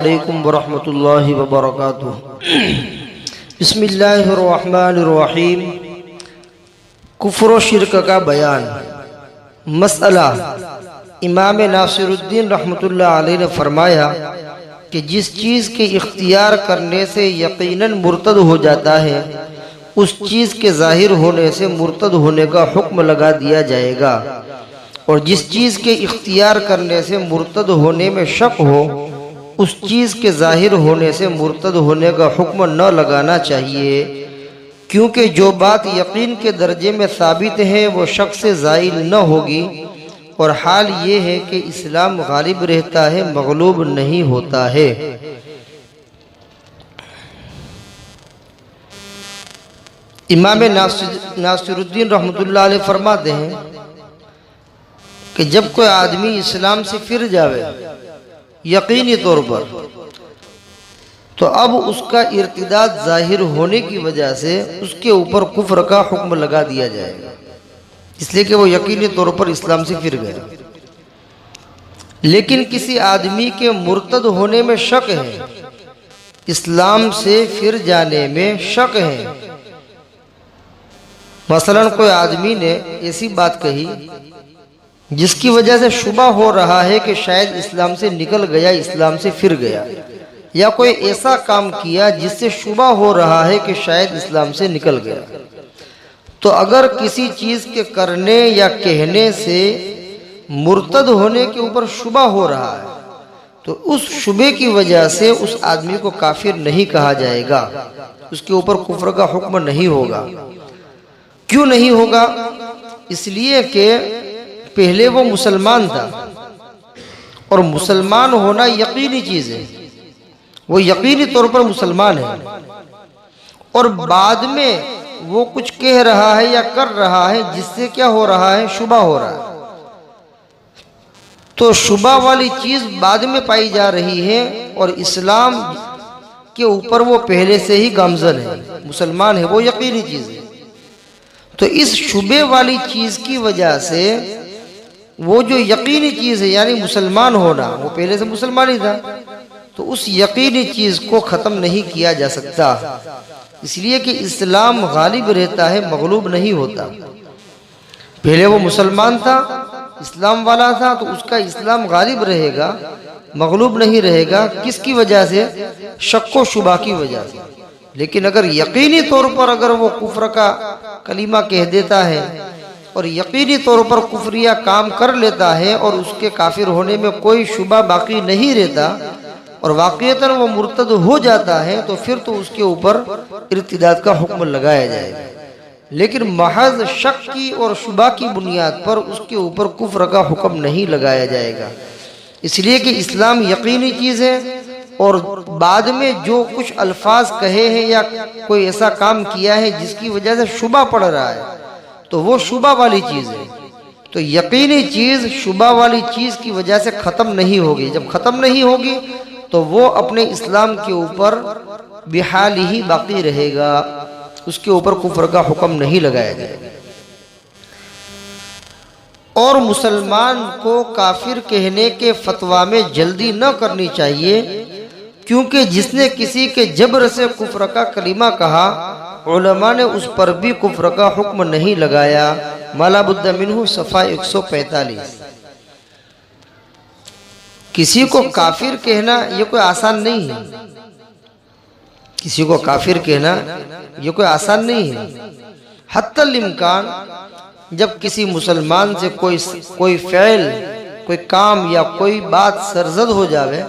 अलैकुम वरहमतुल्लाहि वबरकातुह। बिस्मिल्लाहिर्रहमानिर्रहीम। कुफ्र व शिर्क का बयान। मसला, इमाम नासिरुद्दीन रहमतुल्लाह अलैह ने फरमाया कि जिस चीज़ के इख्तियार करने से यकीनन मुर्तद हो जाता है उस चीज़ के ज़ाहिर होने से मुर्तद होने का हुक्म लगा दिया जाएगा, और जिस चीज़ के इख्तियार करने से मुर्तद होने में शक हो उस चीज़ के ज़ाहिर होने से मुर्तद होने का हुक्म न लगाना चाहिए, क्योंकि जो बात यकीन के दर्जे में साबित है वो शक से ज़ाइल न होगी। और हाल ये है कि इस्लाम गालिब रहता है, मगलूब नहीं होता है। इमाम नासिरुद्दीन रहमतुल्लाह अलैह फरमाते हैं कि जब कोई आदमी इस्लाम से फिर जावे यकीनी तौर पर, तो अब उसका इर्तिदाद जाहिर होने की वजह से उसके ऊपर कुफ्र का हुक्म लगा दिया जाएगा, इसलिए कि वो यकीनी तौर पर इस्लाम से फिर गया। लेकिन किसी आदमी के मुर्तद होने में शक है, इस्लाम से फिर जाने में शक है। मसलन कोई आदमी ने ऐसी बात कही जिसकी वजह से शुबा हो रहा है कि शायद इस्लाम से निकल गया, इस्लाम से फिर गया, या कोई ऐसा काम किया जिससे शुबा हो रहा है कि शायद इस्लाम से निकल गया। तो अगर किसी चीज़ के करने या कहने से मुर्तद होने के ऊपर शुबा हो रहा है तो उस शुबे की वजह से उस आदमी को काफिर नहीं कहा जाएगा, उसके ऊपर कुफ्र का हुक्म नहीं होगा। क्यों नहीं होगा? इसलिए कि पहले वो मुसलमान था, और मुसलमान होना यकीनी चीज़ है, वो यकीनी तौर पर मुसलमान है, और बाद में वो कुछ कह रहा है या कर रहा है जिससे क्या हो रहा है, शुबा हो रहा है। तो शुबा वाली चीज़ बाद में पाई जा रही है, और इस्लाम के ऊपर वो पहले से ही गामजन है, मुसलमान है, वो यकीनी चीज़ है। तो इस शुबे वाली चीज़ की वजह से वो जो यकीनी चीज़ है यानी मुसलमान होना, वो पहले से मुसलमान ही था, तो उस यकीनी चीज़ को ख़त्म नहीं किया जा सकता, इसलिए कि इस्लाम गालिब रहता है, मगलूब नहीं होता। पहले वो मुसलमान था, इस्लाम वाला था, तो उसका इस्लाम गालिब रहेगा, मगलूब नहीं रहेगा। किसकी वजह से? शक व शुबा की वजह से। लेकिन अगर यकीनी तौर पर अगर वो कुफ्र का कलीमा कह देता है और यकीनी तौर पर कुफरिया काम कर लेता है और उसके काफिर होने में कोई शुबा बाकी नहीं रहता और वाक़ईतन वो मुर्तद हो जाता है, तो फिर तो उसके ऊपर इर्तिदाद का हुक्म लगाया जाएगा। लेकिन महज शक की और शुबा की बुनियाद पर उसके ऊपर कुफ्र का हुक्म नहीं लगाया जाएगा, इसलिए कि इस्लाम यकीनी चीज़ है, और बाद में जो कुछ अल्फाज कहे हैं या कोई ऐसा काम किया है जिसकी वजह से शुबा पड़ रहा है तो वो शुबा वाली चीज़ है। तो यकीनी चीज़ शुबा वाली चीज़ की वजह से ख़त्म नहीं होगी। जब ख़त्म नहीं होगी तो वो अपने इस्लाम के ऊपर बेहाल ही बाकी रहेगा, उसके ऊपर कुफ्र का हुक्म नहीं लगाया जाएगा। और मुसलमान को काफिर कहने के फतवा में जल्दी न करनी चाहिए, क्योंकि जिसने किसी के जबर से कुफ्र का कलीमा कहा उलमा ने उस पर भी कुफ्र का हुक्म नहीं लगाया। माला बुद्दा मिन्हु सफ़ा 145। किसी को काफिर कहना ये कोई आसान नहीं है, किसी को काफिर कहना ये कोई आसान नहीं है। हत्तल इम्कान जब किसी मुसलमान से कोई फ़ैल, कोई काम या कोई बात सरजद हो जावे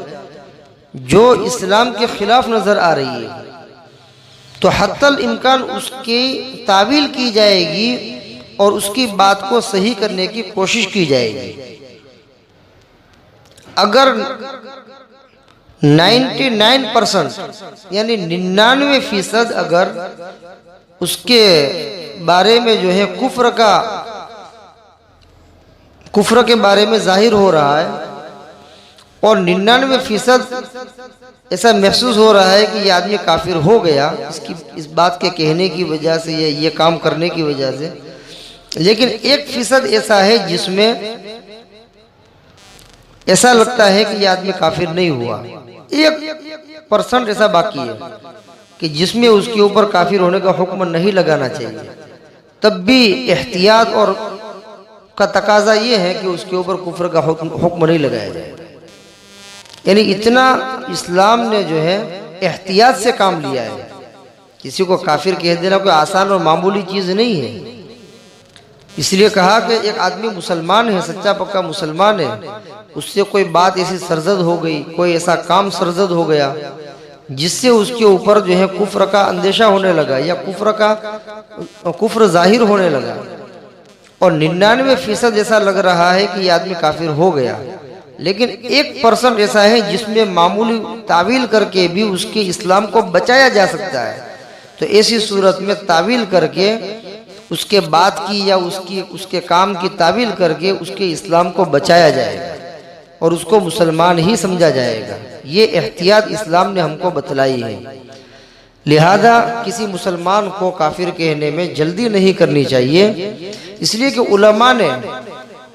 जो इस्लाम के खिलाफ नजर आ रही है, तो हत्तल इम्कान उसकी तावील की जाएगी और उसकी बात को सही करने की कोशिश की जाएगी। अगर 99% यानी 99% अगर उसके बारे में जो है कुफ्र के बारे में जाहिर हो रहा है और 99% ऐसा महसूस हो रहा है कि ये आदमी काफिर हो गया इस बात के कहने की वजह से या ये काम करने की वजह से, लेकिन 1% ऐसा है जिसमें ऐसा लगता है कि ये आदमी काफिर नहीं हुआ, 1% ऐसा बाकी है कि जिसमें उसके ऊपर काफिर होने का हुक्म नहीं लगाना चाहिए, तब भी एहतियात और का तकाजा ये है कि उसके ऊपर कुफ्र का हुक्म नहीं लगाया जाए। यानी इतना इस्लाम ने जो है एहतियात से काम लिया है। किसी को काफिर कह देना कोई आसान और मामूली चीज नहीं है। इसलिए कहा कि एक आदमी मुसलमान है, सच्चा पक्का मुसलमान है, उससे कोई बात ऐसी सरजद हो गई, कोई ऐसा काम सरजद हो गया जिससे उसके ऊपर जो है कुफ्र का अंदेशा होने लगा या कुफ्र जाहिर होने लगा, और 99% ऐसा लग रहा है कि ये आदमी काफिर हो गया, लेकिन 1% ऐसा है जिसमें मामूली तावील करके भी उसके इस्लाम को बचाया जा सकता है। तो ऐसी सूरत में तावील करके उसके बात की या उसके काम की तावील करके उसके इस्लाम को बचाया जाएगा और उसको मुसलमान ही समझा जाएगा। ये एहतियात इस्लाम ने हमको बतलाई है। लिहाजा किसी मुसलमान को काफिर कहने में जल्दी नहीं करनी चाहिए, इसलिए कि उलमा ने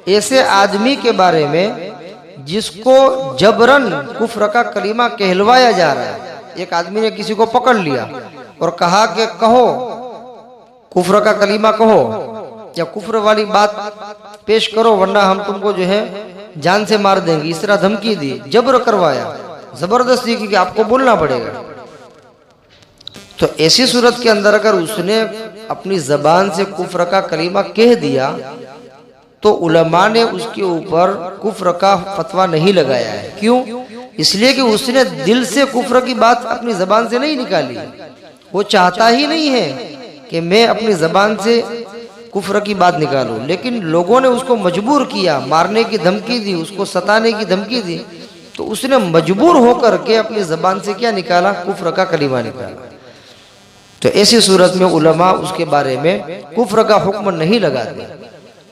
ऐसे आदमी के बारे में जिसको जबरन कुफ्र का कलीमा कहलवाया जा रहा है, एक आदमी ने किसी को पकड़ लिया और कहा कि कहो कुफ्र का कलीमा कहो या कुफ्र वाली बात पेश करो वरना हम तुमको जो है जान से मार देंगे, इस तरह धमकी दी, जबर करवाया, जबरदस्ती की कि आपको बोलना पड़ेगा। तो ऐसी सूरत के अंदर अगर उसने अपनी जबान से कुफ्र का कलीमा कह दिया तो उलमा ने उसके ऊपर कुफ्र का फतवा नहीं लगाया है। क्यों? इसलिए कि उसने दिल से कुफ्र की बात अपनी जबान से नहीं निकाली। वो चाहता ही नहीं है कि मैं अपनी जबान से कुफ्र की बात निकालूं, लेकिन लोगों ने उसको मजबूर किया, मारने की धमकी दी, उसको सताने की धमकी दी, तो उसने मजबूर होकर के अपनी जबान से क्या निकाला? कुफ्र का कलीमा निकाला। तो ऐसी सूरत में उलमा उसके बारे में कुफ्र का हुक्म नहीं लगाते।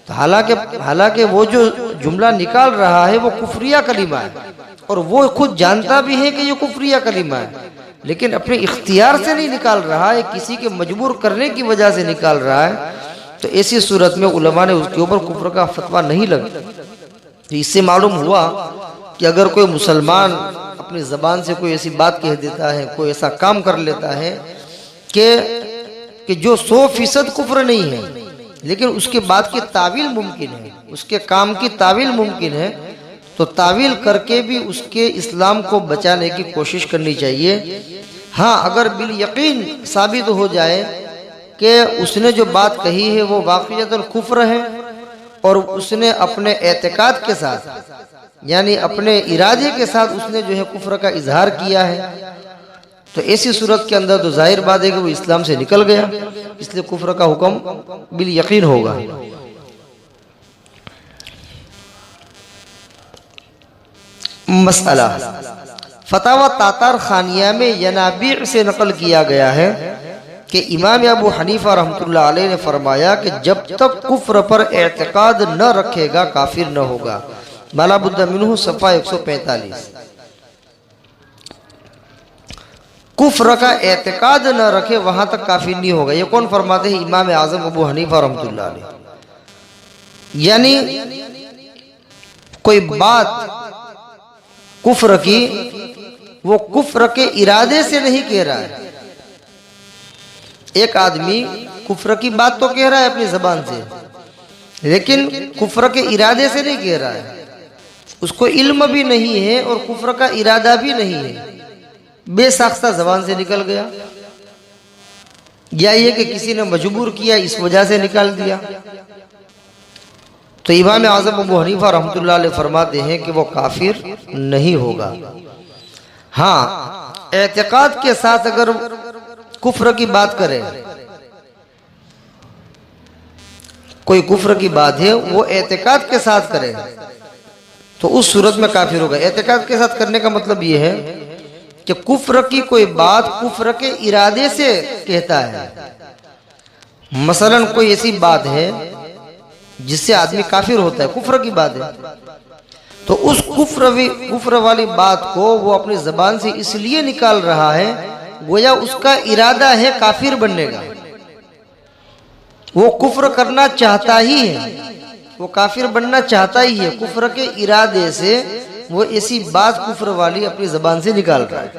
तो हालांकि वो जो जुमला निकाल रहा है वो कुफ्रिया कलीमा है और वो खुद जानता भी है कि ये कुफ्रिया कलीमा है, लेकिन अपने इख्तियार से नहीं निकाल रहा है, किसी के मजबूर करने की वजह से निकाल रहा है। तो ऐसी सूरत में उलमा ने उसके ऊपर कुफ्र का फतवा नहीं लगा। तो इससे मालूम हुआ कि अगर कोई मुसलमान अपनी जबान से कोई ऐसी बात कह देता है, कोई ऐसा काम कर लेता है कि जो 100% कुफ्र नहीं है, लेकिन उसके बाद की तावील मुमकिन है, उसके काम की तावील मुमकिन है, तो तावील करके भी उसके इस्लाम को बचाने की कोशिश करनी चाहिए। हाँ, अगर बिल यकीन साबित हो जाए कि उसने जो बात कही है वो वाक़ियतन कुफ्र है और उसने अपने एतकाद के साथ यानी अपने इरादे के साथ उसने जो है कुफ्र का इजहार किया है, तो ऐसी सूरत के अंदर तो जाहिर बात है कि वो इस्लाम से निकल गया, इसलिए कुफ्र का हुक्म बिल यकीन होगा। मसला फतावा तातार खानिया में यनाबी से नकल किया गया है कि इमाम अबू हनीफा रहमतुल्लाह अलैह ने फरमाया कि जब तक कुफ्र पर एतकाद न रखेगा काफिर न होगा। माला बुद्दा मिन्हु सफ़ा 145। कुफ्र का एतकाद न रखे वहां तक काफिर नहीं होगा। ये कौन फरमाते हैं? इमाम आजम अबू हनीफा रहमतुल्लाह अलैह। यानी कोई बात कुफ्र की वो कुफ्र के इरादे से नहीं कह रहा है। एक आदमी कुफ्र की बात तो कह रहा है अपनी जबान से, लेकिन कुफ्र के इरादे से नहीं कह रहा है, उसको इल्म भी नहीं है और कुफ्र का इरादा भी नहीं है, बेसाख्ता जबान से निकल गया, या ये कि किसी ने मजबूर किया इस वजह से निकाल दिया। तो इमाम आज़म अबू हनीफा रहमतुल्लाह अलैह फरमाते हैं कि वो काफिर नहीं होगा। हाँ, एतकाद के साथ अगर कुफ्र की बात करे, कोई कुफ्र की बात है वो एतकाद के साथ करे तो उस सूरत में काफिर होगा। एतकाद के साथ करने का मतलब ये है कि कुफ्र की कोई बात कुफ्र के इरादे से कहता है। मसलन कोई ऐसी बात है जिससे आदमी काफिर होता है, कुफ्र की बात है, तो उस कुफ्र वाली बात को वो अपनी जबान से इसलिए निकाल रहा है गोया उसका इरादा है काफिर बनने का, वो कुफ्र करना चाहता ही है, वो काफिर बनना चाहता ही है, कुफ्र के इरादे से वो ऐसी बात कुफ्र वाली अपनी ज़बान से निकाल रहा है।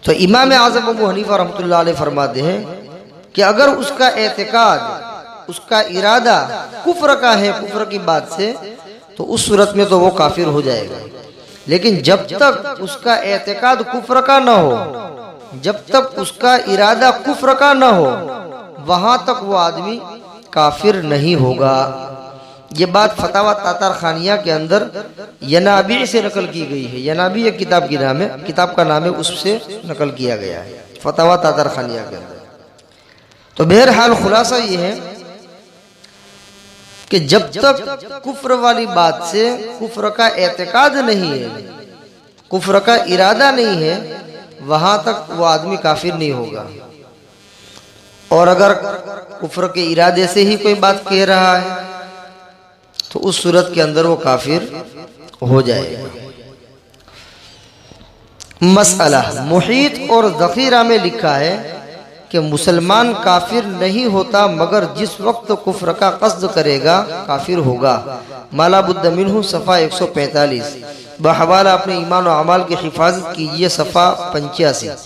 तो इमाम आज़म अबू हनीफा रहमतुल्लाह अलैह फरमाते हैं कि अगर उसका एतकाद, उसका इरादा कुफ्र का है, कुफ्र की बात से, तो उस सूरत में तो वो काफिर हो जाएगा। लेकिन जब तक उसका एतकाद कुफ्र का न हो, जब तक उसका इरादा कुफ्र का न हो, वहां तक वो आदमी काफिर नहीं होगा। ये बात फतावा तातार खानिया के अंदर यनाबी से नकल की गई है। यनाबी एक किताब की नाम है, किताब का नाम है, उससे नकल किया गया है फतावा तातार खानिया के अंदर। तो बहरहाल खुलासा ये है कि जब तक कुफ्र वाली बात से कुफ्र का एतकाद नहीं है, कुफ्र का इरादा नहीं है, वहां तक वो आदमी काफिर नहीं होगा। और अगर कुफ्र के इरादे से ही कोई बात कह रहा है तो उस सूरत के अंदर वो काफिर हो जाएगा। मसला मुहीत और ज़ख़ीरा में लिखा है कि मुसलमान काफिर नहीं होता मगर जिस वक्त कुफ्र का क़स्द करेगा काफिर होगा। माला बुद्द मिन्हु सफ़ा 145 बहवाला अपने ईमान और अमाल की हिफाजत कीजिए सफ़ा 85।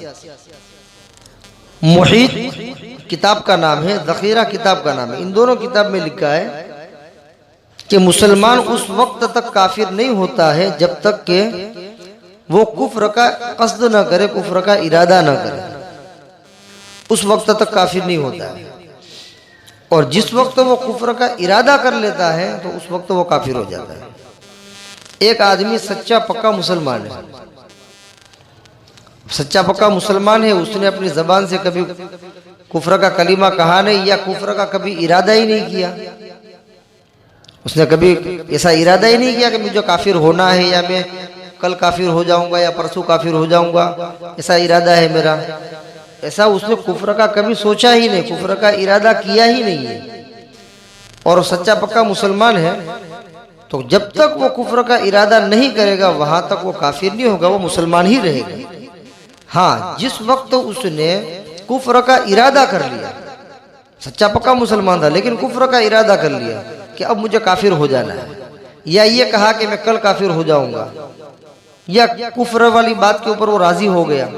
मुहीत किताब का नाम है, ज़ख़ीरा किताब का नाम है। इन दोनों किताब में लिखा है कि मुसलमान उस वक्त तक काफिर नहीं होता है जब तक कि वो कुफ्र का क़स्द न करे, कुफ्र का इरादा न करे, उस वक्त तक काफिर नहीं होता है। और जिस वक्त वो कुफ्र का इरादा कर लेता है तो उस वक्त वो काफिर हो जाता है। एक आदमी सच्चा पक्का मुसलमान है, सच्चा पक्का मुसलमान है, उसने अपनी ज़बान से कभी कुफ्र का कलीमा कहा नहीं या कुफ्र का कभी इरादा ही नहीं किया, उसने कभी ऐसा इरादा ही नहीं किया कि मुझे काफिर होना है या मैं कल काफिर हो जाऊंगा या परसों काफिर हो जाऊंगा, ऐसा इरादा है मेरा, ऐसा उसने कुफ्र का कभी सोचा ही नहीं, कुफ्र का इरादा किया ही नहीं है। और सच्चा पक्का मुसलमान है तो जब तक वो कुफ्र का इरादा नहीं करेगा वहां तक वो काफिर नहीं होगा, वो मुसलमान ही रहेगा। हाँ, जिस वक्त उसने कुफ्र का इरादा कर लिया, सच्चा पक्का मुसलमान था लेकिन कुफ्र का इरादा कर लिया कि अब मुझे काफिर हो जाना है, या ये कहा कि मैं कल काफिर हो जाऊंगा, या कुफ्र वाली बात के ऊपर वो राजी हो गया,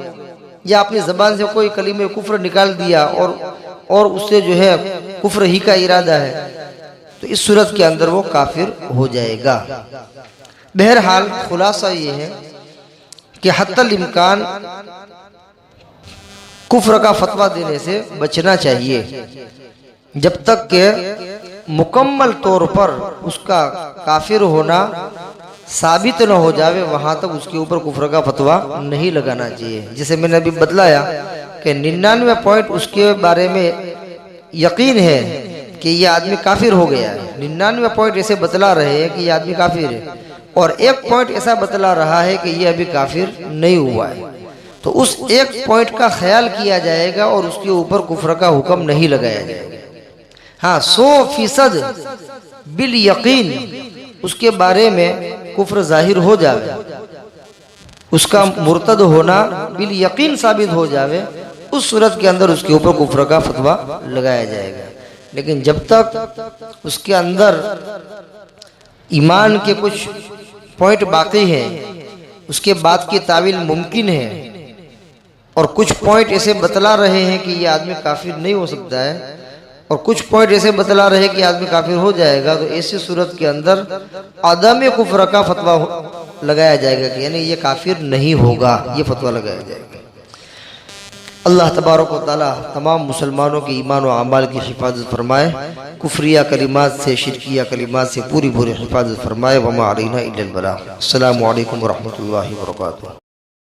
या अपनी ज़बान से कोई कलीमे कुफ्र निकाल दिया और उससे जो है कुफ्र ही का इरादा है, तो इस सूरत के अंदर वो काफिर हो जाएगा। बहरहाल खुलासा ये है कि हत्तल इम्कान कुफ्र का फतवा देने से बचना चाहिए जब तक के मुकम्मल तौर पर उसका काफिर होना साबित न हो जावे, वहां तक उसके ऊपर कुफ्र का फतवा नहीं लगाना चाहिए। जैसे मैंने अभी बतलाया कि 99 पॉइंट उसके बारे में यकीन है कि ये आदमी काफिर हो गया है, 99 पॉइंट ऐसे बतला रहे हैं कि ये आदमी काफिर है, और एक पॉइंट ऐसा बतला रहा है कि ये अभी काफिर नहीं हुआ है, तो उस एक पॉइंट का ख्याल किया जाएगा और उसके ऊपर कुफ्र का हुक्म नहीं लगाया जाएगा। हाँ, 100% बिल यकीन उसके बारे में कुफ्र जाहिर हो जावे, उसका मुर्तद होना बिल यकीन साबित हो जावे, उस सूरत के अंदर उसके ऊपर कुफ्र का फतवा लगाया जाएगा। लेकिन जब तक उसके अंदर ईमान के कुछ पॉइंट बाकी हैं, उसके बाद की तावील मुमकिन है, और कुछ पॉइंट ऐसे बतला रहे हैं कि ये आदमी काफिर नहीं हो सकता है, और कुछ पॉइंट ऐसे बतला रहे हैं कि आदमी काफिर हो जाएगा, तो ऐसी सूरत के अंदर आदम कुफ्र का फतवा लगाया जाएगा कि यानी ये काफिर नहीं होगा, ये फतवा लगाया जाएगा। अल्लाह तबारक व तआला तमाम मुसलमानों के ईमान और अमाल की हिफाजत फरमाए, कुफ्रिया कलिमात से, शिरकिया कलिमात से पूरी पूरी हिफाजत फरमाए। वमा अलैना इल्लल बलाग। अस्सलामु अलैकुम व रहमतुल्लाहि व बरकातुहू।